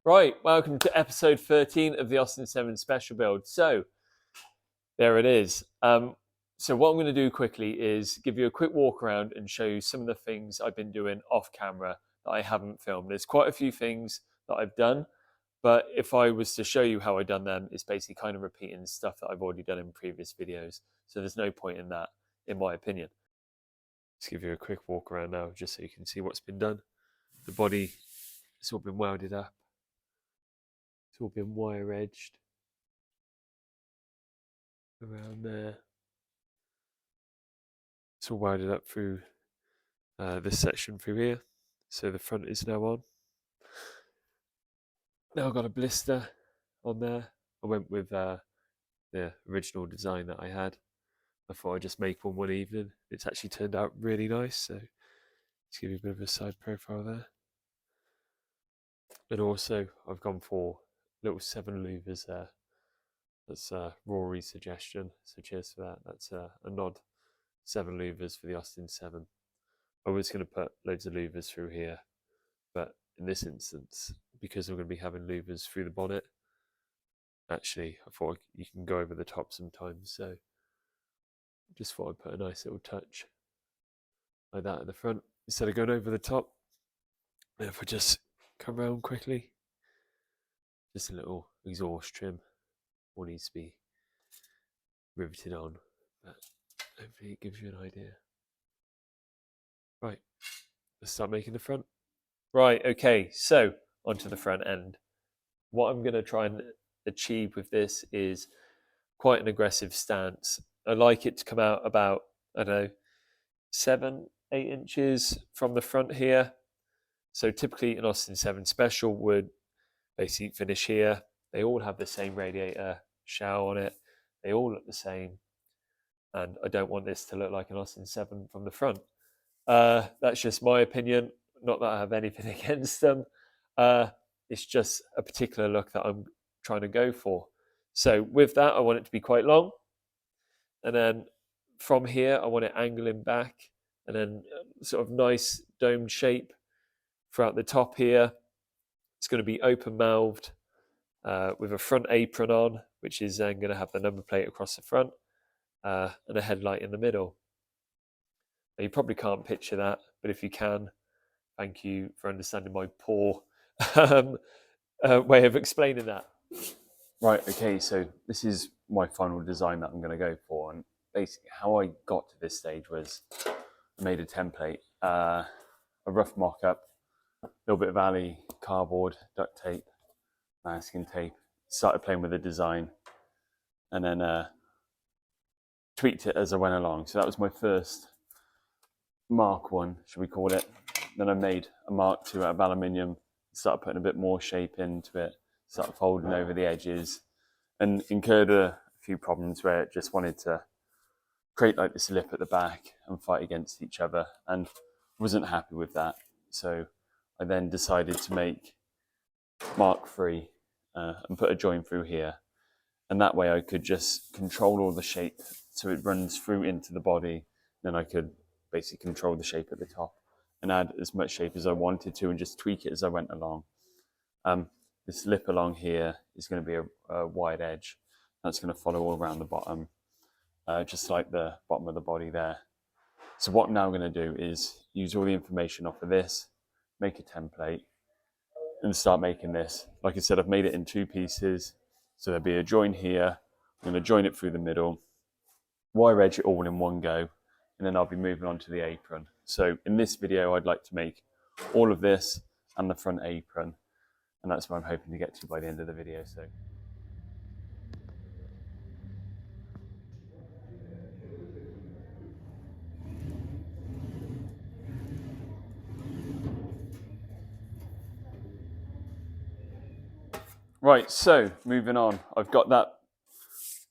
Right, welcome to episode 13 of the Austin 7 special build. So, there it is. So what I'm going to do quickly is give you a quick walk around and show you some of the things I've been doing off camera that I haven't filmed. There's quite a few things that I've done, but if I was to show you how I've done them, it's basically kind of repeating stuff that I've already done in previous videos. So there's no point in that, in my opinion. Let's give you a quick walk around now, just so you can see what's been done. The body has all been welded up. It's all been wire edged around there. It's all welded up through this section through here. So the front is now on. Now I've got a blister on there. I went with the original design that I had. I thought I'd just make one evening. It's actually turned out really nice. So let's give you a bit of a side profile there. And also I've gone for little 7 louvers there. That's Rory's suggestion. So cheers for that. That's a nod. 7 louvers for the Austin 7. I was going to put loads of louvers through here, but in this instance, because I'm going to be having louvers through the bonnet, actually, I thought you can go over the top sometimes, so just thought I'd put a nice little touch like that at the front, instead of going over the top. And if I just come around quickly, just a little exhaust trim, all needs to be riveted on, but hopefully it gives you an idea. Right, let's start making the front. Right, okay, so onto the front end. What I'm going to try and achieve with this is quite an aggressive stance. I like it to come out about, I don't know, 7-8 inches from the front here. So typically an Austin 7 Special would basically finish here. They all have the same radiator shower on it. They all look the same. And I don't want this to look like an Austin 7 from the front. That's just my opinion. Not that I have anything against them. It's just a particular look that I'm trying to go for. So with that, I want it to be quite long. And then from here, I want it angling back. And then sort of nice domed shape throughout the top here. It's going to be open-mouthed with a front apron on, which is then going to have the number plate across the front and a headlight in the middle. Now, you probably can't picture that, but if you can, thank you for understanding my poor way of explaining that. Right, okay, so this is my final design that I'm going to go for. And basically how I got to this stage was I made a template, a rough mock-up, a little bit of alley cardboard, duct tape, masking tape, started playing with the design, and then tweaked it as I went along. So that was my first Mark 1, should we call it. Then I made a Mark 2 out of aluminium, started putting a bit more shape into it, started folding over the edges, and incurred a few problems where it just wanted to create like this lip at the back and fight against each other, and wasn't happy with that. So I then decided to make Mark 3 and put a join through here, and that way I could just control all the shape so it runs through into the body. Then I could basically control the shape at the top and add as much shape as I wanted to and just tweak it as I went along. This lip along here is going to be a wide edge. That's going to follow all around the bottom, just like the bottom of the body there. So what I'm now going to do is use all the information off of this, make a template, and start making this. Like I said, I've made it in 2 pieces. So there'll be a join here. I'm going to join it through the middle, wire edge it all in one go, and then I'll be moving on to the apron. So in this video, I'd like to make all of this and the front apron, and that's what I'm hoping to get to by the end of the video. So. Right, so moving on, I've got that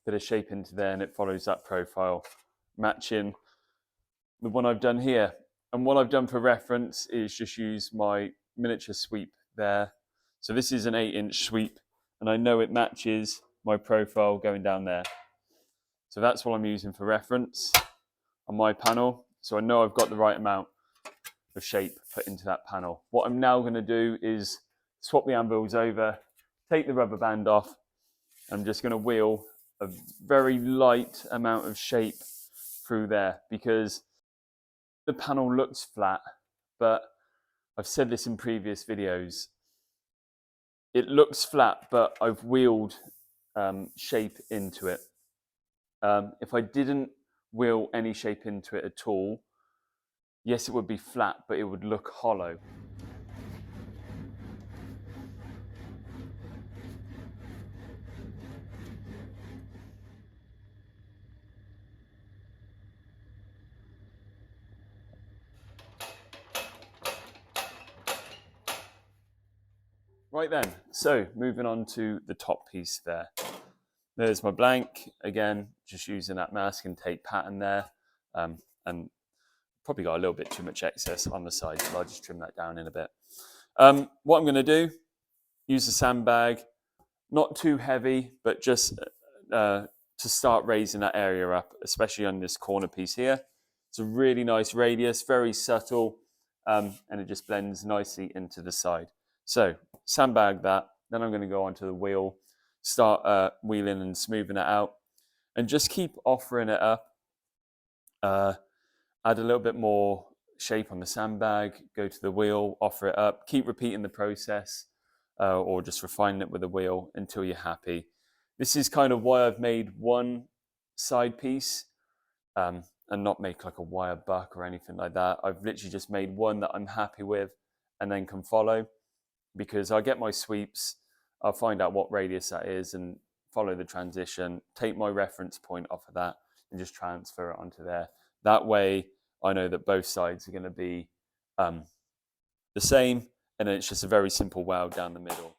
bit of shape into there and it follows that profile, matching the one I've done here. And what I've done for reference is just use my miniature sweep there. So this is an 8-inch sweep, and I know it matches my profile going down there. So that's what I'm using for reference on my panel. So I know I've got the right amount of shape put into that panel. What I'm now going to do is swap the anvils over, take the rubber band off. I'm just going to wheel a very light amount of shape through there because the panel looks flat, but I've said this in previous videos, it looks flat, but I've wheeled shape into it. If I didn't wheel any shape into it at all, yes, it would be flat, but it would look hollow. Right then, so moving on to the top piece there. There's my blank, again, just using that mask and tape pattern there. And probably got a little bit too much excess on the side, so I'll just trim that down in a bit. What I'm gonna do, use a sandbag, not too heavy, but just to start raising that area up, especially on this corner piece here. It's a really nice radius, very subtle, and it just blends nicely into the side. So sandbag that, then I'm going to go onto the wheel, start wheeling and smoothing it out, and just keep offering it up. Add a little bit more shape on the sandbag, go to the wheel, offer it up, keep repeating the process, or just refine it with the wheel until you're happy. This is kind of why I've made one side piece and not make like a wire buck or anything like that. I've literally just made one that I'm happy with and then can follow, because I get my sweeps, I'll find out what radius that is and follow the transition, take my reference point off of that and just transfer it onto there. That way I know that both sides are going to be the same, and then it's just a very simple weld down the middle.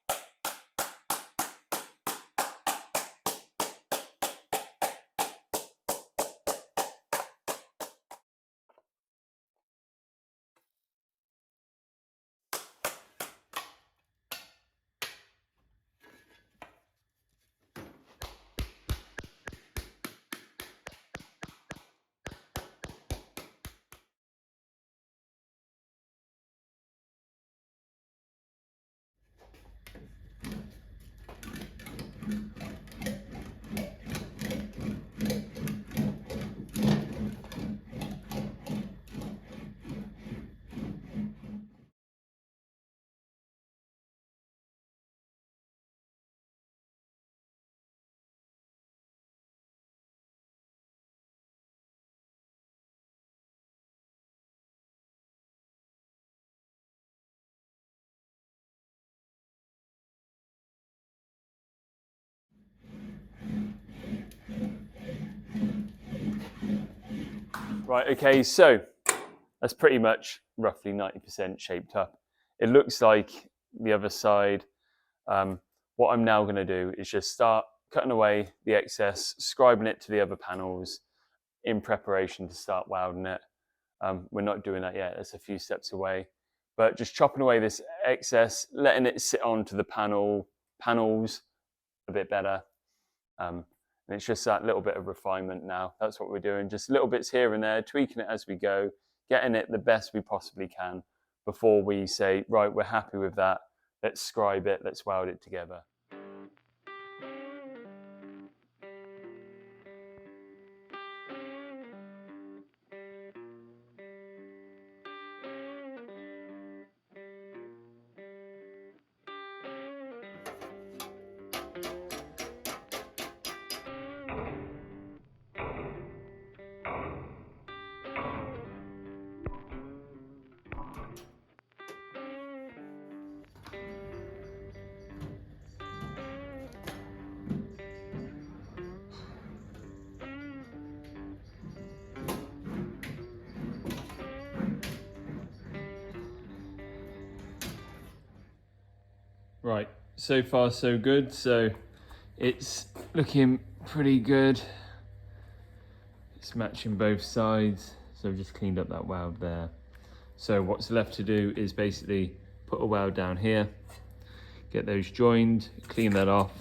Right, okay, so that's pretty much roughly 90% shaped up. It looks like the other side. What I'm now going to do is just start cutting away the excess, scribing it to the other panels in preparation to start welding it. We're not doing that yet, it's a few steps away. But just chopping away this excess, letting it sit onto the panels a bit better. And it's just that little bit of refinement now. That's what we're doing, just little bits here and there, tweaking it as we go, getting it the best we possibly can before we say, right, we're happy with that, let's scribe it, let's weld it together. Right, so far so good. So it's looking pretty good. It's matching both sides. So I've just cleaned up that weld there. So what's left to do is basically put a weld down here, get those joined, clean that off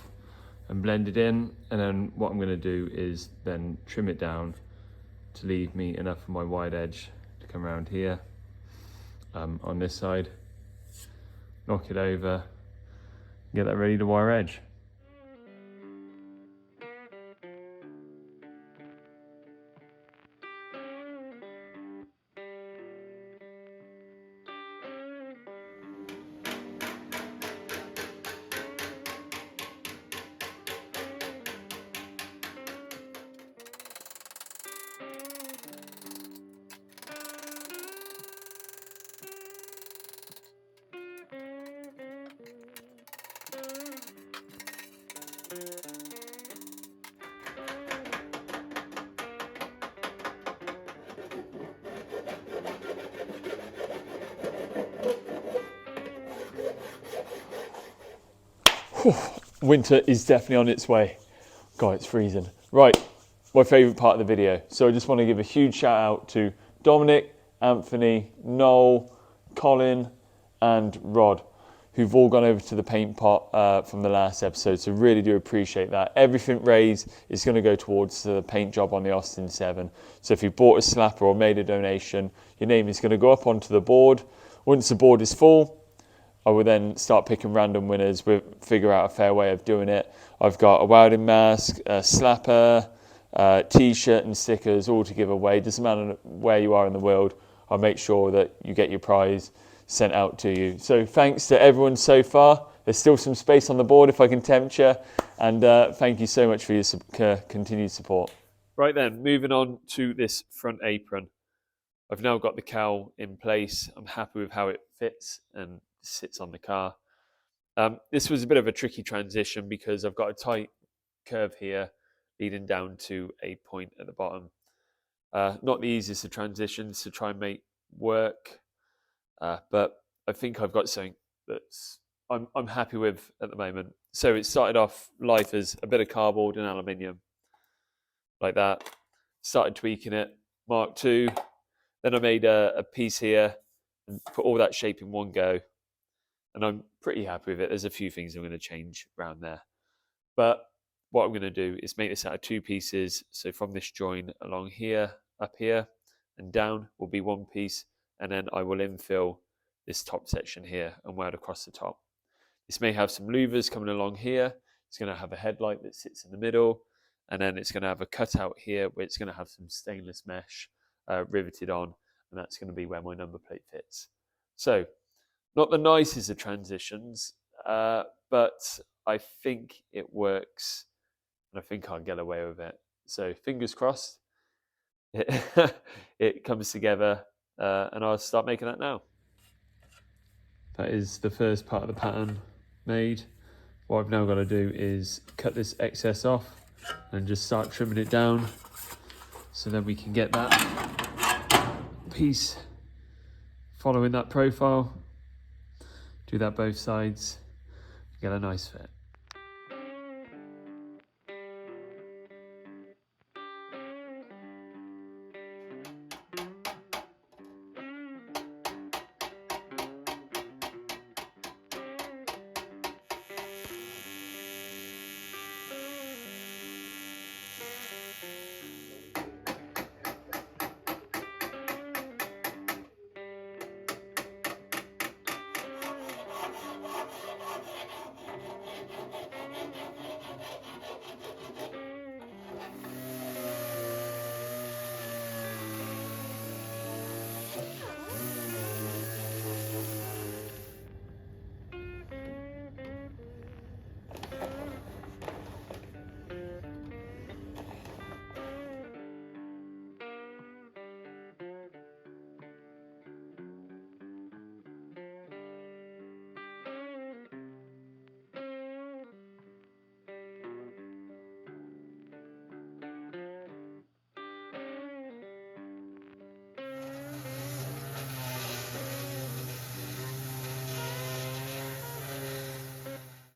and blend it in. And then what I'm gonna do is then trim it down to leave me enough of my wide edge to come around here on this side, knock it over, Get that ready to wire edge. Winter is definitely on its way. God, it's freezing. Right, my favourite part of the video. So I just want to give a huge shout out to Dominic, Anthony, Noel, Colin and Rod, who've all gone over to the paint pot from the last episode. So really do appreciate that. Everything raised is going to go towards the paint job on the Austin 7. So if you bought a slapper or made a donation, your name is going to go up onto the board. Once the board is full, I will then start picking random winners. We'll figure out a fair way of doing it. I've got a welding mask, a slapper, t-shirt and stickers all to give away. Doesn't matter where you are in the world. I'll make sure that you get your prize sent out to you. So thanks to everyone so far. There's still some space on the board if I can tempt you. And thank you so much for your continued support. Right then, moving on to this front apron. I've now got the cowl in place. I'm happy with how it fits and sits on the car. This was a bit of a tricky transition because I've got a tight curve here leading down to a point at the bottom. Not the easiest of transitions to try and make work, but I think I've got something that's I'm happy with at the moment. So it started off life as a bit of cardboard and aluminium, like that. Started tweaking it, Mark II. Then I made a piece here and put all that shape in one go. And I'm pretty happy with it. There's a few things I'm going to change around there. But what I'm going to do is make this out of two pieces. So from this join along here, up here, and down will be one piece. And then I will infill this top section here and weld across the top. This may have some louvers coming along here. It's going to have a headlight that sits in the middle. And then it's going to have a cutout here where it's going to have some stainless mesh riveted on. And that's going to be where my number plate fits. So, not the nicest of transitions, but I think it works, and I think I'll get away with it. So fingers crossed, it comes together, and I'll start making that now. That is the first part of the pattern made. What I've now got to do is cut this excess off and just start trimming it down, so then we can get that piece following that profile. Do that both sides, get a nice fit.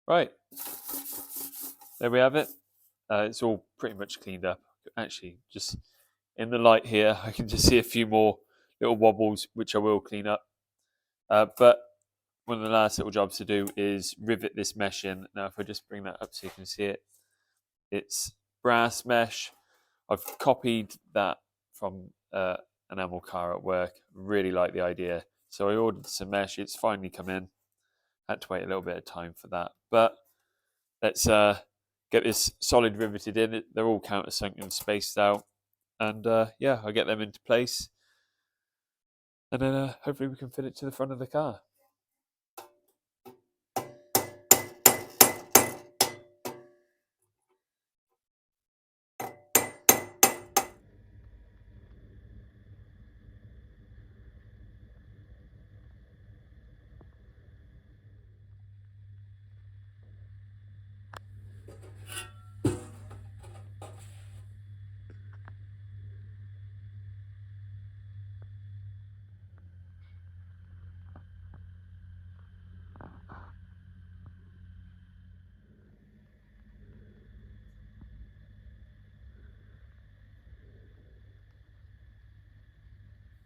Right, there we have it. It's all pretty much cleaned up. Actually, just in the light here, I can just see a few more little wobbles, which I will clean up. But one of the last little jobs to do is rivet this mesh in. Now, if I just bring that up so you can see it, it's brass mesh. I've copied that from an enamel car at work. Really like the idea. So I ordered some mesh. It's finally come in. had to wait a little bit of time for that. But let's get this solid riveted in. They're all countersunk and spaced out. And yeah, I'll get them into place. And then hopefully we can fit it to the front of the car.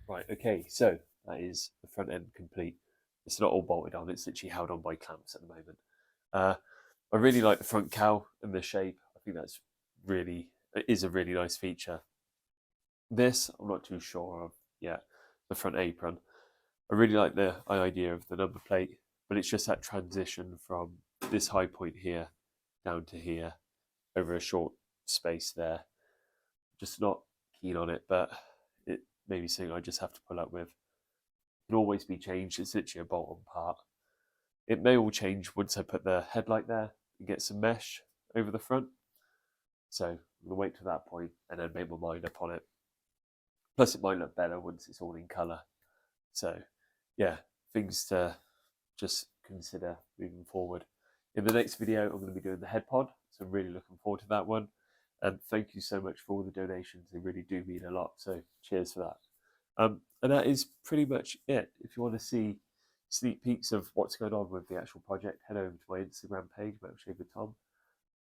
Right, okay, so that is the front end complete. It's not all bolted on, it's literally held on by clamps at the moment. I really like the front cowl and the shape. I think it is a really nice feature. This, I'm not too sure of yet, the front apron. I really like the idea of the number plate, but it's just that transition from this high point here down to here over a short space there. Just not keen on it, but it may be something I just have to pull up with. It can always be changed. It's literally a bolt-on part. It may all change once I put the headlight there and get some mesh over the front. So I'm going to wait to that point and then make my mind up on it. Plus it might look better once it's all in colour. So yeah, things to just consider moving forward. In the next video, I'm going to be doing the head pod. So I'm really looking forward to that one. And thank you so much for all the donations. They really do mean a lot. So cheers for that. And that is pretty much it. If you want to see sneak peeks of what's going on with the actual project, head over to my Instagram page, Metal Shaver Tom.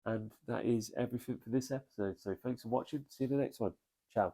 And that is everything for this episode. So thanks for watching. See you in the next one. Ciao.